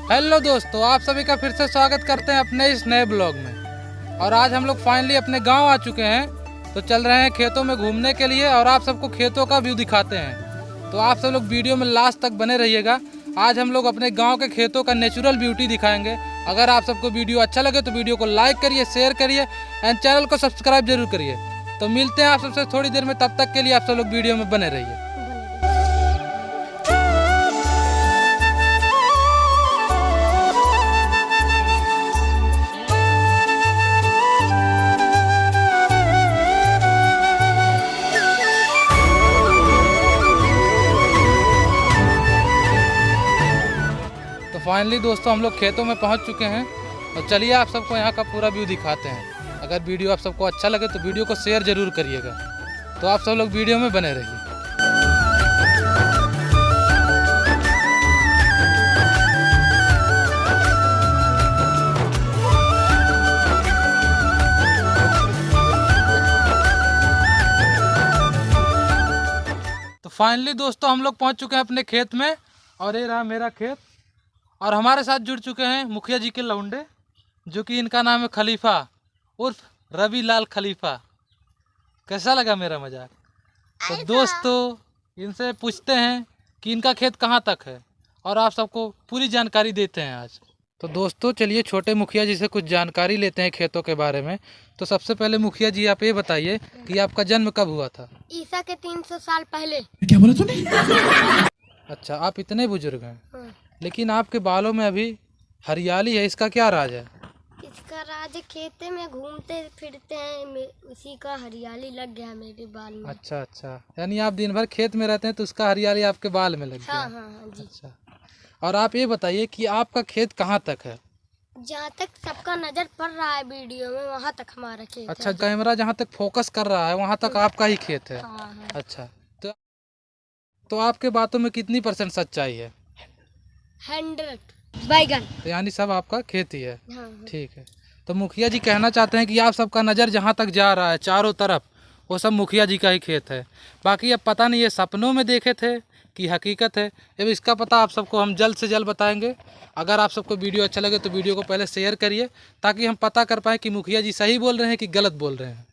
Hello दोस्तों, आप सभी का फिर से स्वागत करते हैं अपने इस नए ब्लॉग में। और आज हम लोग फाइनली अपने गांव आ चुके हैं, तो चल रहे हैं खेतों में घूमने के लिए और आप सबको खेतों का व्यू दिखाते हैं। तो आप सब लोग वीडियो में लास्ट तक बने रहिएगा। आज हम लोग अपने गांव के खेतों का नेचुरल ब्यूटी दिखाएंगे। अगर आप सबको वीडियो अच्छा लगे तो वीडियो को लाइक करिए, शेयर करिए एंड चैनल को सब्सक्राइब जरूर करिए। तो मिलते हैं आप सबसे थोड़ी देर में, तब तक के लिए आप सब लोग वीडियो में बने रहिए। तो फाइनली दोस्तों हम लोग खेतों में पहुंच चुके हैं और चलिए आप सबको यहाँ का पूरा व्यू दिखाते हैं। अगर वीडियो आप सबको अच्छा लगे तो वीडियो को शेयर जरूर करिएगा। तो आप सब लोग वीडियो में बने रहिए। तो फाइनली दोस्तों हम लोग पहुँच चुके हैं अपने खेत में और ये रहा मेरा खेत। और हमारे साथ जुड़ चुके हैं मुखिया जी के लौंडे, जो कि इनका नाम है खलीफा उर्फ रवि लाल खलीफा। कैसा लगा मेरा मजाक? तो दोस्तों इनसे पूछते हैं कि इनका खेत कहाँ तक है और आप सबको पूरी जानकारी देते हैं आज। तो दोस्तों चलिए छोटे मुखिया जी से कुछ जानकारी लेते हैं खेतों के बारे में। तो सबसे पहले मुखिया जी आप ये बताइए कि आपका जन्म कब हुआ था? ईसा के 300 साल पहले। क्या बोला तूने? अच्छा, आप इतने बुजुर्ग हैं, लेकिन आपके बालों में अभी हरियाली है, इसका क्या राज है? इसका राज खेते में घूमते फिरते हैं, उसी का हरियाली लग गया मेरे बाल में। अच्छा अच्छा, यानी आप दिन भर खेत में रहते हैं तो उसका हरियाली आपके बाल में लग गया। हाँ हाँ हाँ जी। अच्छा, और आप ये बताइए कि आपका खेत कहाँ तक है? जहाँ तक सबका नजर पड़ रहा है वीडियो में, वहाँ तक हमारा खेत अच्छा, है। कैमरा जहाँ तक फोकस कर रहा है वहाँ तक आपका ही खेत है। हाँ हाँ। अच्छा, तो आपके बातों में कितनी % सच्चाई है? 100 बैगन। तो यानी सब आपका खेत ही है। हाँ हाँ। ठीक है, तो मुखिया जी कहना चाहते हैं कि आप सबका नज़र जहाँ तक जा रहा है चारों तरफ, वो सब मुखिया जी का ही खेत है। बाकी अब पता नहीं ये सपनों में देखे थे कि हकीकत है, अब इसका पता आप सबको हम जल्द से जल्द बताएंगे। अगर आप सबको वीडियो अच्छा लगे तो वीडियो को पहले शेयर करिए, ताकि हम पता कर पाएँ कि मुखिया जी सही बोल रहे हैं कि गलत बोल रहे हैं।